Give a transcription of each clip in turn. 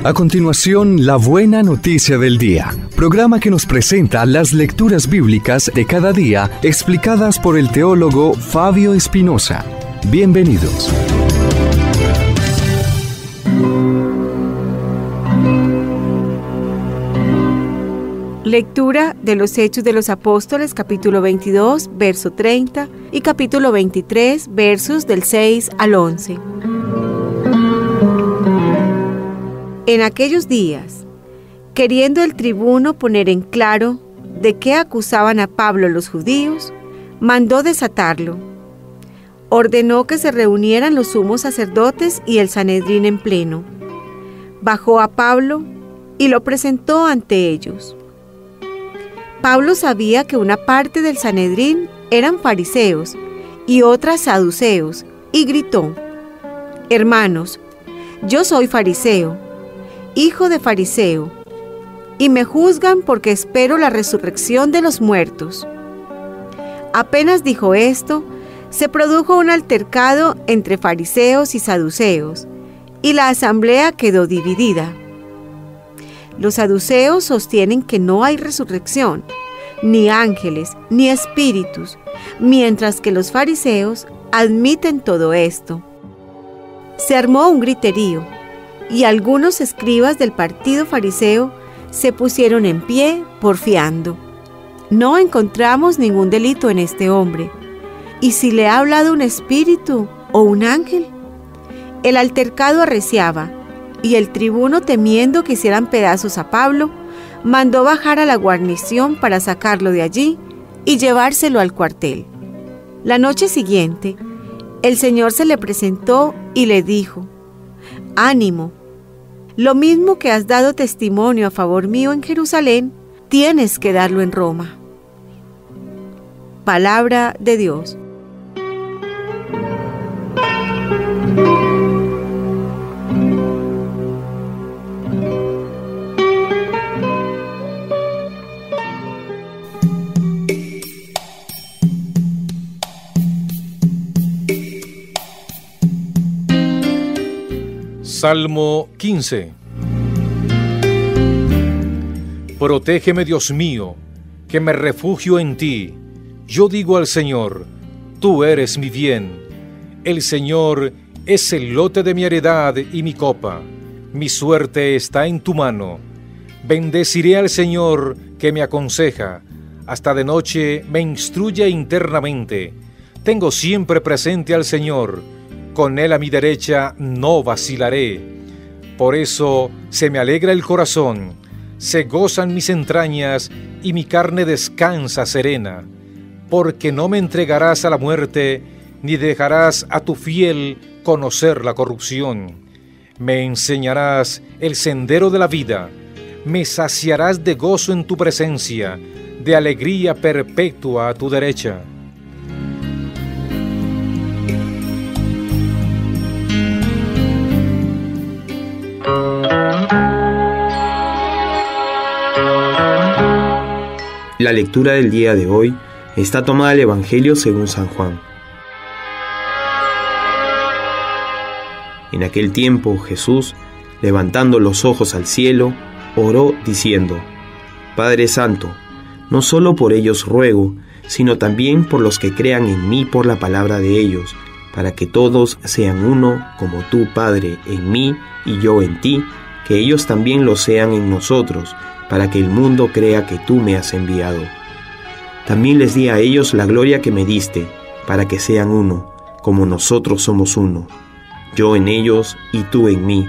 A continuación, la buena noticia del día, programa que nos presenta las lecturas bíblicas de cada día explicadas por el teólogo Fabio Espinosa. Bienvenidos. Lectura de los Hechos de los Apóstoles, capítulo 22, verso 30 y capítulo 23, versos del 6 al 11. En aquellos días, queriendo el tribuno poner en claro de qué acusaban a Pablo los judíos, mandó desatarlo. Ordenó que se reunieran los sumos sacerdotes y el Sanedrín en pleno. Bajó a Pablo y lo presentó ante ellos. Pablo sabía que una parte del Sanedrín eran fariseos y otras saduceos, y gritó: «Hermanos, yo soy fariseo, hijo de fariseo, y me juzgan porque espero la resurrección de los muertos». Apenas dijo esto, se produjo un altercado entre fariseos y saduceos, y la asamblea quedó dividida. Los saduceos sostienen que no hay resurrección, ni ángeles, ni espíritus, mientras que los fariseos admiten todo esto. Se armó un griterío, y algunos escribas del partido fariseo se pusieron en pie porfiando: «No encontramos ningún delito en este hombre. ¿Y si le ha hablado un espíritu o un ángel?». El altercado arreciaba, y el tribuno, temiendo que hicieran pedazos a Pablo, mandó bajar a la guarnición para sacarlo de allí y llevárselo al cuartel. La noche siguiente, el Señor se le presentó y le dijo: «Ánimo, lo mismo que has dado testimonio a favor mío en Jerusalén, tienes que darlo en Roma». Palabra de Dios. Salmo 15. Protégeme, Dios mío, que me refugio en ti. Yo digo al Señor: tú eres mi bien. El Señor es el lote de mi heredad y mi copa. Mi suerte está en tu mano. Bendeciré al Señor que me aconseja. Hasta de noche me instruye internamente. Tengo siempre presente al Señor. Con Él a mi derecha no vacilaré. Por eso se me alegra el corazón, se gozan mis entrañas y mi carne descansa serena. Porque no me entregarás a la muerte, ni dejarás a tu fiel conocer la corrupción. Me enseñarás el sendero de la vida, me saciarás de gozo en tu presencia, de alegría perpetua a tu derecha. La lectura del día de hoy está tomada del Evangelio según San Juan. En aquel tiempo Jesús, levantando los ojos al cielo, oró diciendo: Padre Santo, no solo por ellos ruego, sino también por los que crean en mí por la palabra de ellos, para que todos sean uno, como tú, Padre, en mí y yo en ti, que ellos también lo sean en nosotros, para que el mundo crea que tú me has enviado. También les di a ellos la gloria que me diste, para que sean uno, como nosotros somos uno, yo en ellos y tú en mí,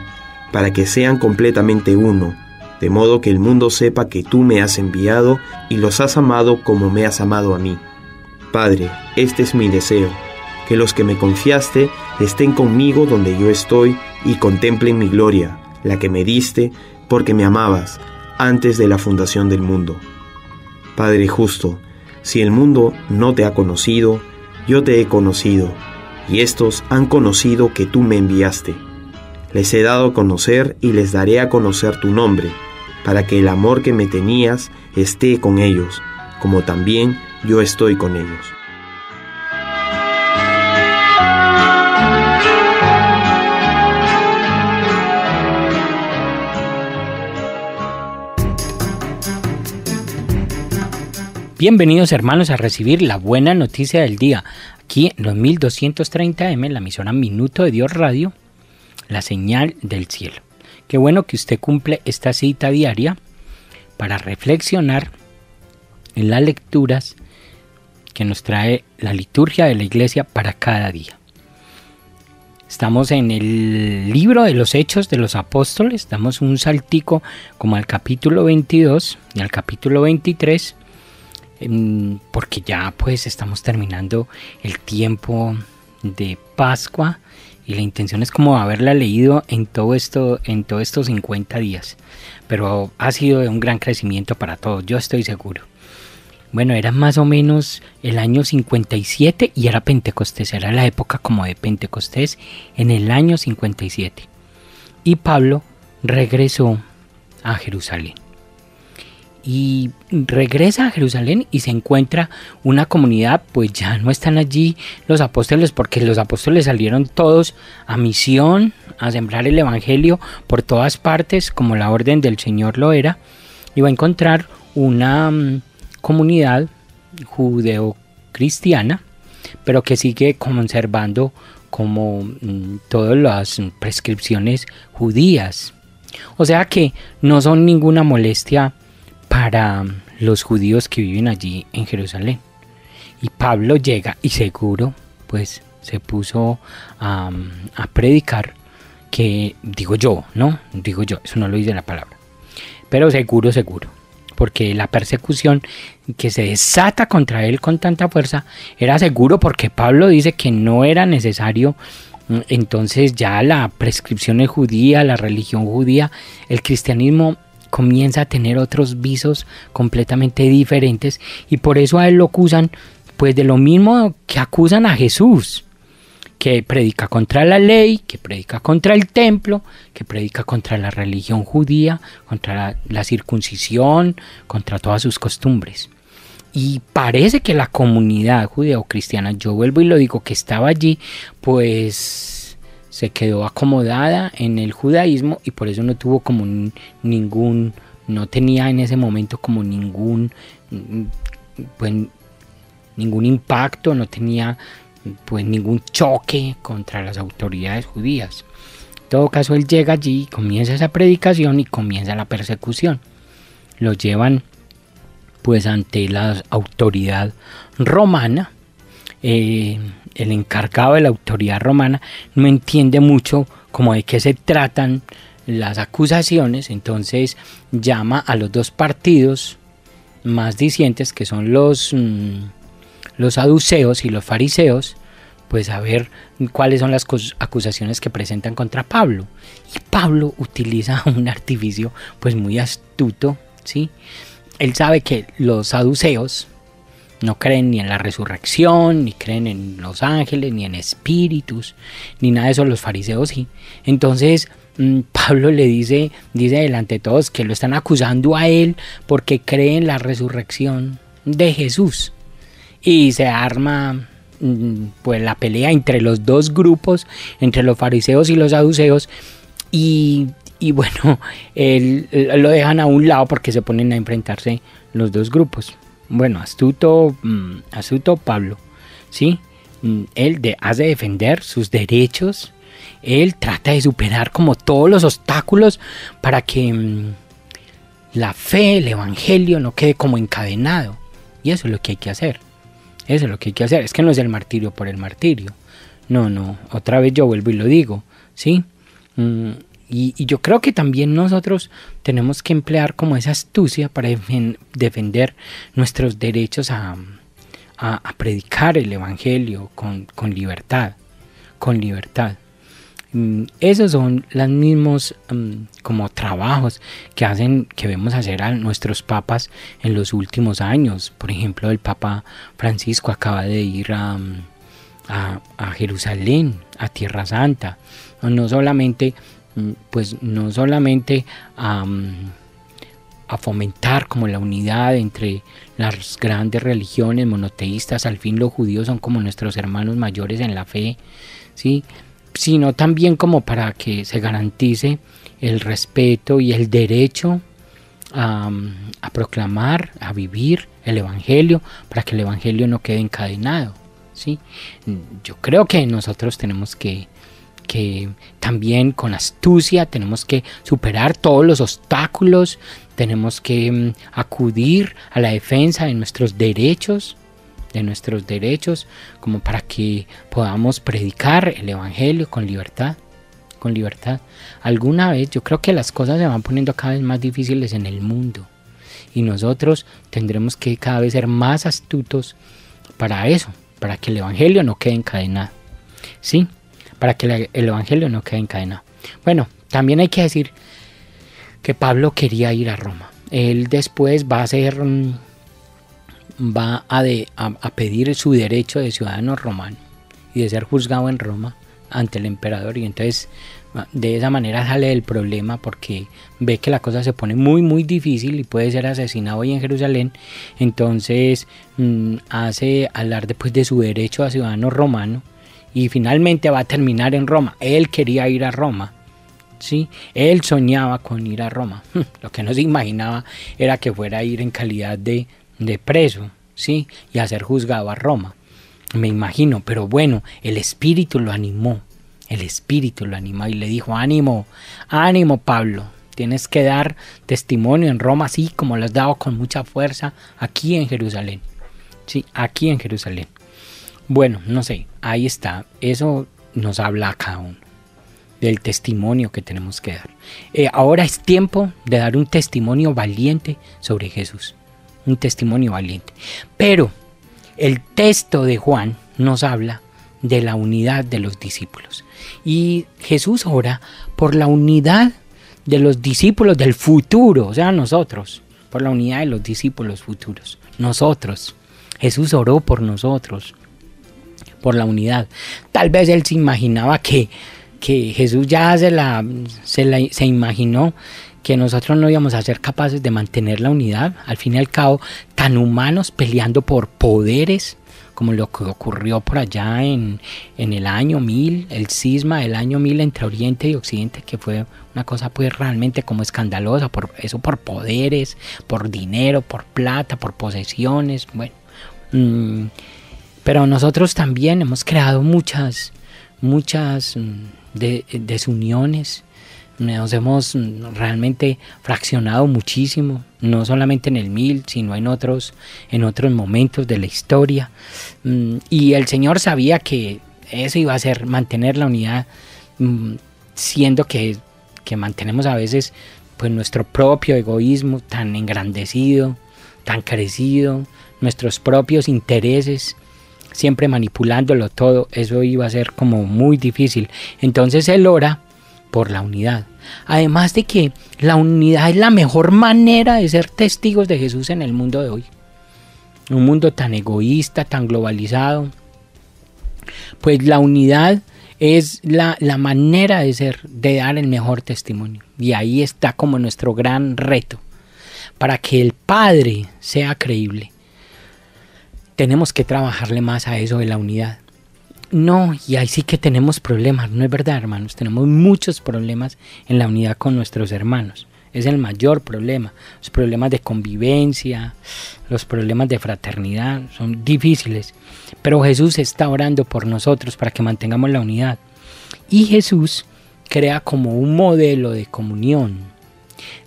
para que sean completamente uno, de modo que el mundo sepa que tú me has enviado y los has amado como me has amado a mí. Padre, este es mi deseo, que los que me confiaste estén conmigo donde yo estoy y contemplen mi gloria, la que me diste porque me amabas antes de la fundación del mundo. Padre justo, si el mundo no te ha conocido, yo te he conocido, y estos han conocido que tú me enviaste. Les he dado a conocer y les daré a conocer tu nombre, para que el amor que me tenías esté con ellos, como también yo estoy con ellos. Bienvenidos hermanos a recibir la buena noticia del día, aquí en los 1230M, la emisora Minuto de Dios Radio, la señal del cielo. Qué bueno que usted cumple esta cita diaria para reflexionar en las lecturas que nos trae la liturgia de la iglesia para cada día. Estamos en el libro de los Hechos de los Apóstoles, damos un saltico como al capítulo 22 y al capítulo 23, porque ya pues estamos terminando el tiempo de Pascua y la intención es como haberla leído en todos estos 50 días, pero ha sido de un gran crecimiento para todos, yo estoy seguro. Bueno, era más o menos el año 57 y era Pentecostés, era la época como de Pentecostés en el año 57. Y Pablo regresó a Jerusalén. Y regresa a Jerusalén y se encuentra una comunidad, pues ya no están allí los apóstoles, porque los apóstoles salieron todos a misión, a sembrar el evangelio por todas partes, como la orden del Señor lo era, y va a encontrar una comunidad judeo-cristiana, pero que sigue conservando como todas las prescripciones judías. O sea que no son ninguna molestia para los judíos que viven allí en Jerusalén. Y Pablo llega y seguro pues se puso a predicar, que digo yo, eso no lo dice la palabra, pero seguro, porque la persecución que se desata contra él con tanta fuerza era seguro, porque Pablo dice que no era necesario entonces ya la prescripción judía, la religión judía, el cristianismo comienza a tener otros visos completamente diferentes, y por eso a él lo acusan pues de lo mismo que acusan a Jesús, que predica contra la ley, que predica contra el templo, que predica contra la religión judía, contra la circuncisión, contra todas sus costumbres. Y parece que la comunidad judeo-cristiana, yo vuelvo y lo digo, que estaba allí, pues se quedó acomodada en el judaísmo y por eso no tuvo como no tenía en ese momento como ningún impacto, no tenía pues ningún choque contra las autoridades judías. En todo caso, él llega allí, comienza esa predicación y comienza la persecución. Lo llevan pues ante la autoridad romana. El encargado de la autoridad romana no entiende mucho como de qué se tratan las acusaciones, entonces llama a los dos partidos más discientes, que son los saduceos y los fariseos, pues a ver cuáles son las acusaciones que presentan contra Pablo. Y Pablo utiliza un artificio pues muy astuto, ¿sí? Él sabe que los saduceos no creen ni en la resurrección, ni creen en los ángeles, ni en espíritus, ni nada de eso. Los fariseos sí. Entonces Pablo le dice delante de todos que lo están acusando a él porque cree en la resurrección de Jesús. Y se arma pues la pelea entre los dos grupos, entre los fariseos y los saduceos, y bueno, lo dejan a un lado porque se ponen a enfrentarse los dos grupos. Bueno, astuto Pablo, ¿sí? Él hace defender sus derechos, él trata de superar como todos los obstáculos para que la fe, el evangelio no quede como encadenado, y eso es lo que hay que hacer. Es que no es el martirio por el martirio. No, otra vez yo vuelvo y lo digo, ¿sí? Y yo creo que también nosotros tenemos que emplear como esa astucia para defender nuestros derechos a predicar el evangelio con libertad. Esos son los mismos como trabajos que vemos hacer a nuestros papas en los últimos años. Por ejemplo, el Papa Francisco acaba de ir a Jerusalén, a Tierra Santa, no solamente a fomentar como la unidad entre las grandes religiones monoteístas. Al fin los judíos son como nuestros hermanos mayores en la fe, ¿sí? Sino también como para que se garantice el respeto y el derecho a proclamar, a vivir el Evangelio, para que el Evangelio no quede encadenado, ¿sí? Yo creo que nosotros tenemos que también con astucia tenemos que superar todos los obstáculos, tenemos que acudir a la defensa de nuestros derechos, como para que podamos predicar el Evangelio con libertad. Alguna vez yo creo que las cosas se van poniendo cada vez más difíciles en el mundo y nosotros tendremos que cada vez ser más astutos para eso, para que el Evangelio no quede encadenado, ¿sí? Para que el Evangelio no quede encadenado. Bueno, también hay que decir que Pablo quería ir a Roma. Él después va a pedir su derecho de ciudadano romano y de ser juzgado en Roma ante el emperador, y entonces de esa manera sale del problema porque ve que la cosa se pone muy muy difícil y puede ser asesinado hoy en Jerusalén. Entonces hace alarde pues de su derecho a ciudadano romano y finalmente va a terminar en Roma. Él quería ir a Roma, ¿sí? Él soñaba con ir a Roma. Lo que no se imaginaba era que fuera a ir en calidad de preso, ¿sí? Y a ser juzgado a Roma. Me imagino, pero bueno, el Espíritu lo animó. Y le dijo: ánimo Pablo, tienes que dar testimonio en Roma, así como lo has dado con mucha fuerza aquí en Jerusalén. Sí, aquí en Jerusalén. Bueno, no sé, ahí está. Eso nos habla a cada uno del testimonio que tenemos que dar. Ahora es tiempo de dar un testimonio valiente sobre Jesús. Un testimonio valiente. Pero el texto de Juan nos habla de la unidad de los discípulos. Y Jesús ora por la unidad de los discípulos del futuro, o sea, nosotros, por la unidad de los discípulos futuros. Nosotros. Jesús oró por nosotros, por la unidad. Tal vez él se imaginaba que Jesús ya se imaginó que nosotros no íbamos a ser capaces de mantener la unidad. Al fin y al cabo, tan humanos peleando por poderes, como lo que ocurrió por allá en el año 1000, el cisma del año 1000 entre Oriente y Occidente, que fue una cosa pues realmente como escandalosa, por poderes, por dinero, por plata, por posesiones, bueno. Pero nosotros también hemos creado muchas desuniones. Nos hemos realmente fraccionado muchísimo, no solamente en el 1000, sino en otros momentos de la historia. Y el Señor sabía que eso iba a ser mantener la unidad, siendo que mantenemos a veces pues nuestro propio egoísmo tan engrandecido, tan crecido, nuestros propios intereses, siempre manipulándolo todo. Eso iba a ser como muy difícil. Entonces Él ora por la unidad. Además de que la unidad es la mejor manera de ser testigos de Jesús en el mundo de hoy. Un mundo tan egoísta, tan globalizado. Pues la unidad es la manera de dar el mejor testimonio. Y ahí está como nuestro gran reto. Para que el Padre sea creíble, tenemos que trabajarle más a eso de la unidad. No, y ahí sí que tenemos problemas, ¿no es verdad, hermanos? Tenemos muchos problemas en la unidad con nuestros hermanos. Es el mayor problema. Los problemas de convivencia, los problemas de fraternidad son difíciles. Pero Jesús está orando por nosotros para que mantengamos la unidad. Y Jesús crea como un modelo de comunión.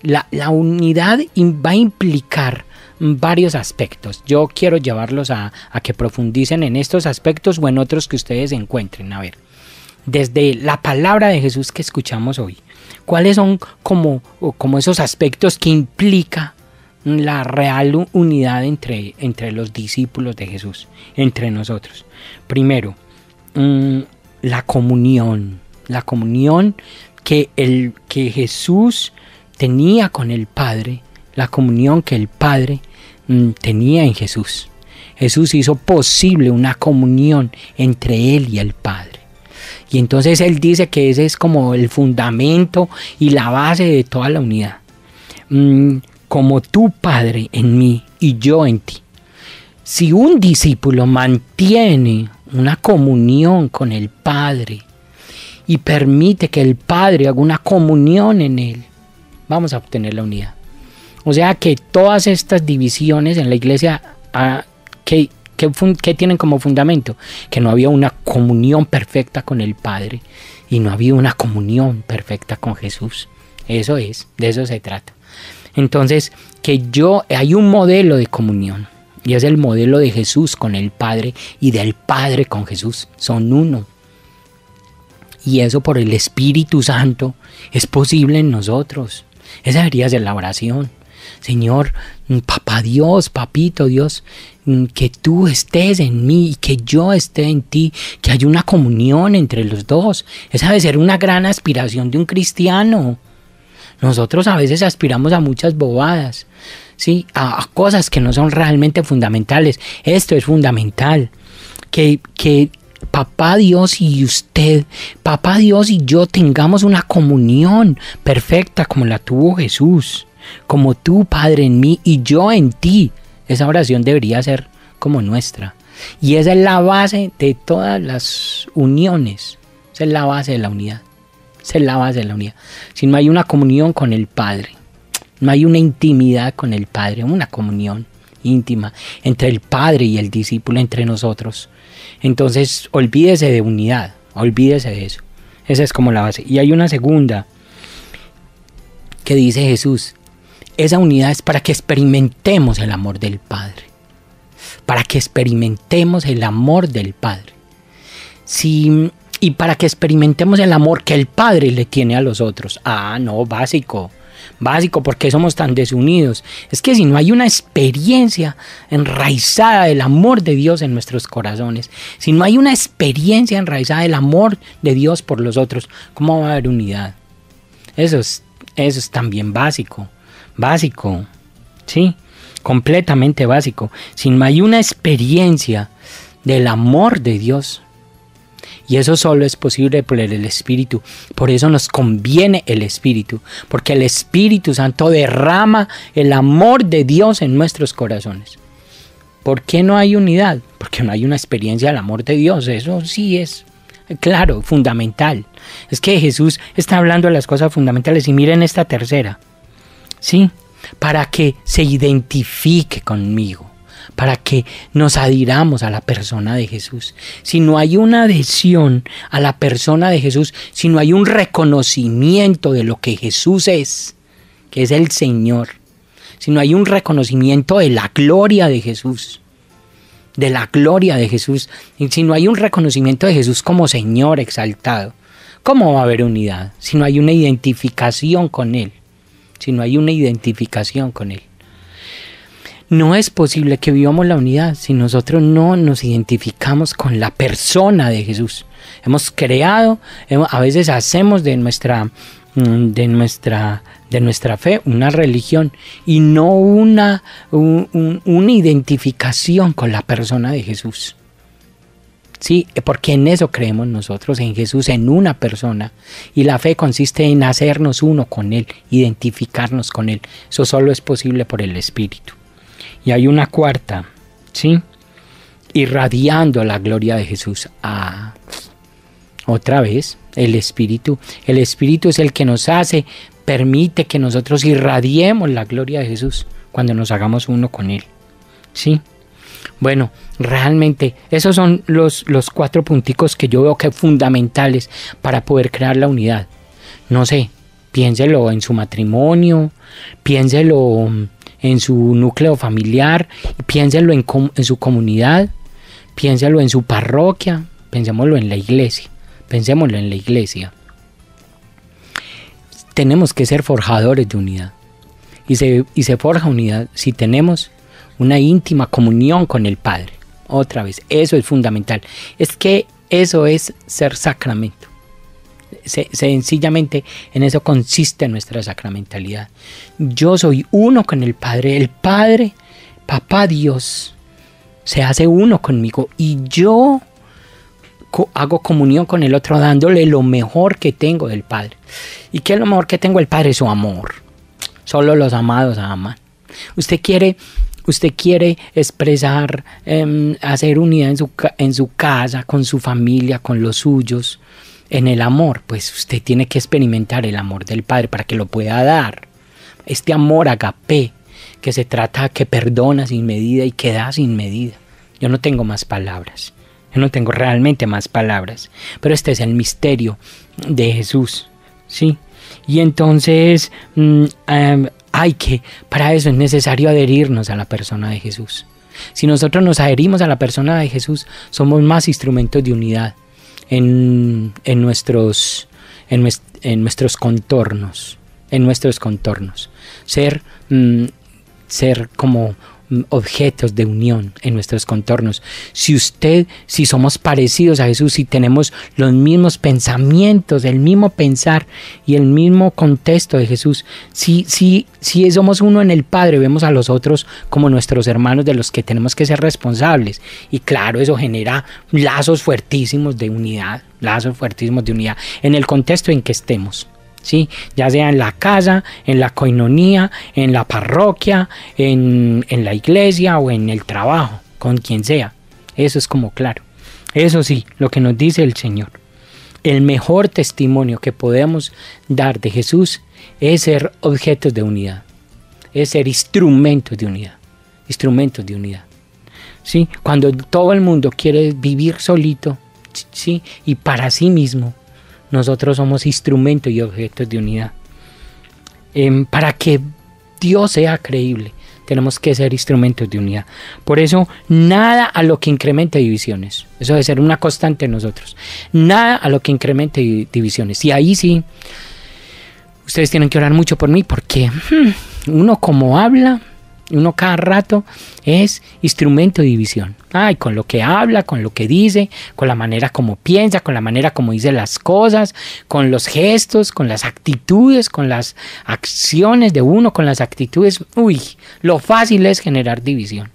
La unidad va a implicar varios aspectos. Yo quiero llevarlos a que profundicen en estos aspectos o en otros que ustedes encuentren. A ver, desde la palabra de Jesús que escuchamos hoy, ¿cuáles son como esos aspectos que implica la real unidad entre los discípulos de Jesús, entre nosotros? Primero, la comunión que Jesús tenía con el Padre, la comunión que el Padre tenía en Jesús. Jesús hizo posible una comunión entre Él y el Padre. Y entonces Él dice que ese es como el fundamento y la base de toda la unidad. Como tú, Padre, en mí y yo en ti. Si un discípulo mantiene una comunión con el Padre y permite que el Padre haga una comunión en él, vamos a obtener la unidad. O sea que todas estas divisiones en la iglesia, ¿qué tienen como fundamento? Que no había una comunión perfecta con el Padre y no había una comunión perfecta con Jesús. Eso es, de eso se trata. Entonces, hay un modelo de comunión y es el modelo de Jesús con el Padre y del Padre con Jesús. Son uno. Y eso por el Espíritu Santo es posible en nosotros. Esa debería ser la oración. Señor, Papá Dios, Papito Dios, que tú estés en mí y que yo esté en ti, que haya una comunión entre los dos. Esa debe ser una gran aspiración de un cristiano. Nosotros a veces aspiramos a muchas bobadas, ¿sí? A cosas que no son realmente fundamentales. Esto es fundamental, que Papá Dios y usted, Papá Dios y yo tengamos una comunión perfecta como la tuvo Jesús, como tú, Padre, en mí y yo en ti. Esa oración debería ser como nuestra. Y esa es la base de todas las uniones. Esa es la base de la unidad. Esa es la base de la unidad. Si no hay una comunión con el Padre, no hay una intimidad con el Padre, una comunión íntima entre el Padre y el discípulo, entre nosotros, entonces olvídese de unidad, olvídese de eso. Esa es como la base. Y hay una segunda que dice Jesús: esa unidad es para que experimentemos el amor del Padre. Para que experimentemos el amor del Padre. Y para que experimentemos el amor que el Padre le tiene a los otros. No, básico, porque somos tan desunidos. Es que si no hay una experiencia enraizada del amor de Dios en nuestros corazones, si no hay una experiencia enraizada del amor de Dios por los otros, ¿cómo va a haber unidad? Eso es también básico, ¿sí? Completamente básico. Si no hay una experiencia del amor de Dios, y eso solo es posible por el Espíritu. Por eso nos conviene el Espíritu. Porque el Espíritu Santo derrama el amor de Dios en nuestros corazones. ¿Por qué no hay unidad? Porque no hay una experiencia del amor de Dios. Eso sí es, claro, fundamental. Es que Jesús está hablando de las cosas fundamentales. Y miren esta tercera. ¿Sí? Para que se identifique conmigo. Para que nos adhiramos a la persona de Jesús. Si no hay una adhesión a la persona de Jesús, si no hay un reconocimiento de lo que Jesús es, que es el Señor, si no hay un reconocimiento de la gloria de Jesús, y si no hay un reconocimiento de Jesús como Señor exaltado, ¿cómo va a haber unidad? Si no hay una identificación con Él, No es posible que vivamos la unidad si nosotros no nos identificamos con la persona de Jesús. Hemos creado, a veces hacemos de nuestra fe una religión y no una identificación con la persona de Jesús. Sí, porque en eso creemos nosotros, en Jesús, en una persona. Y la fe consiste en hacernos uno con Él, identificarnos con Él. Eso solo es posible por el Espíritu. Y hay una cuarta, ¿sí? Irradiando la gloria de Jesús. Otra vez, el Espíritu. El Espíritu es el que nos permite que nosotros irradiemos la gloria de Jesús cuando nos hagamos uno con Él, ¿sí? Bueno, realmente esos son los 4 punticos que yo veo que fundamentales para poder crear la unidad. No sé, piénselo en su matrimonio, piénselo en su núcleo familiar, piénselo en su comunidad, piénselo en su parroquia, pensémoslo en la iglesia. Tenemos que ser forjadores de unidad. Y se forja unidad si tenemos una íntima comunión con el Padre. Otra vez, eso es fundamental. Es que eso es ser sacramento. Sencillamente en eso consiste nuestra sacramentalidad. Yo soy uno con el Padre. El Padre, Papá Dios, se hace uno conmigo y yo hago comunión con el otro dándole lo mejor que tengo del Padre. ¿Y qué es lo mejor que tengo del Padre? Su amor. Solo los amados aman. Usted quiere expresar, hacer unidad en su casa, con su familia, con los suyos, en el amor, pues usted tiene que experimentar el amor del Padre para que lo pueda dar. Este amor agape que se trata que perdona sin medida y que da sin medida. Yo no tengo más palabras. Yo no tengo realmente más palabras. Pero este es el misterio de Jesús, ¿sí? Y entonces para eso es necesario adherirnos a la persona de Jesús. Si nosotros nos adherimos a la persona de Jesús, somos más instrumentos de unidad en nuestros contornos. Ser como objetos de unión en nuestros contornos. Si somos parecidos a Jesús, si tenemos los mismos pensamientos, el mismo pensar y el mismo contexto de Jesús, si somos uno en el Padre, vemos a los otros como nuestros hermanos de los que tenemos que ser responsables. Y claro, eso genera lazos fuertísimos de unidad en el contexto en que estemos. ¿Sí? Ya sea en la casa, en la coinonía, en la parroquia, en la iglesia o en el trabajo, con quien sea. Eso es como claro. Eso sí, lo que nos dice el Señor. El mejor testimonio que podemos dar de Jesús es ser objetos de unidad. Es ser instrumentos de unidad. ¿Sí? Cuando todo el mundo quiere vivir solito, ¿sí? Y para sí mismo, nosotros somos instrumentos y objetos de unidad. Para que Dios sea creíble, tenemos que ser instrumentos de unidad. Por eso, nada a lo que incremente divisiones. Eso debe ser una constante en nosotros. Nada a lo que incremente divisiones. Y ahí sí, ustedes tienen que orar mucho por mí, porque uno como habla, uno cada rato es instrumento de división. Con lo que habla, con lo que dice, con la manera como piensa, con la manera como dice las cosas, con los gestos, con las actitudes, con las acciones de uno, con las actitudes. Lo fácil es generar división.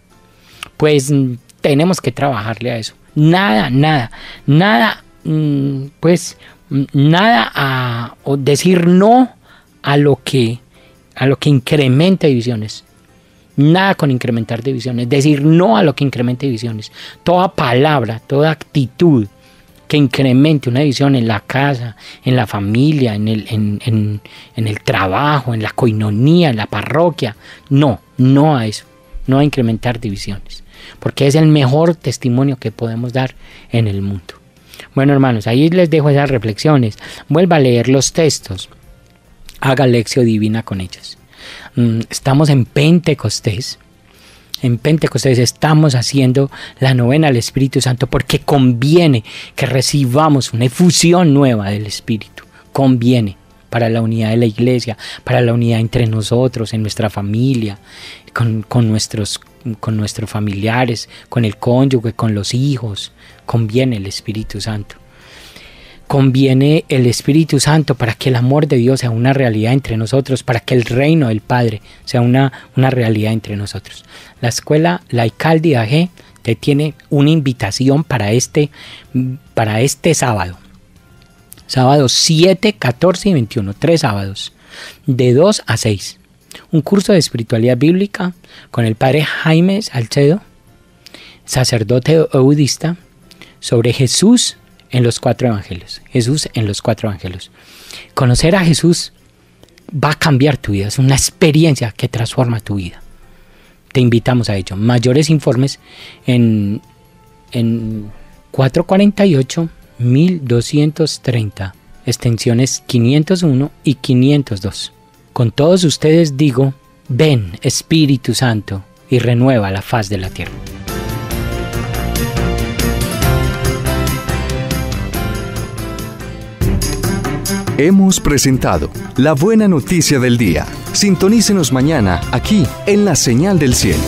Pues tenemos que trabajarle a eso. Nada o decir no a lo que incrementa divisiones. Nada con incrementar divisiones, decir no a lo que incremente divisiones. Toda palabra, toda actitud que incremente una división en la casa, en la familia, en el trabajo, en la coinonía, en la parroquia. No a eso, no a incrementar divisiones, porque es el mejor testimonio que podemos dar en el mundo. Bueno, hermanos, ahí les dejo esas reflexiones. Vuelva a leer los textos, haga lección divina con ellos. Estamos en Pentecostés. Estamos haciendo la novena al Espíritu Santo porque conviene que recibamos una efusión nueva del Espíritu. Conviene para la unidad de la iglesia, para la unidad entre nosotros, en nuestra familia, con nuestros familiares, con el cónyuge, con los hijos. Conviene el Espíritu Santo. Conviene el Espíritu Santo para que el amor de Dios sea una realidad entre nosotros, para que el reino del Padre sea una realidad entre nosotros. La Escuela Laical de IAG te tiene una invitación para este sábado. Sábado 7, 14 y 21, 3 sábados, de 2 a 6. Un curso de espiritualidad bíblica con el Padre Jaime Salcedo, sacerdote budista, sobre Jesús en los 4 evangelios. Jesús en los 4 evangelios. Conocer a Jesús va a cambiar tu vida. Es una experiencia que transforma tu vida. Te invitamos a ello. Mayores informes en 448-1230, extensiones 501 y 502. Con todos ustedes digo, ven Espíritu Santo y renueva la faz de la tierra. Hemos presentado La Buena Noticia del Día. Sintonícenos mañana aquí en La Señal del Cielo.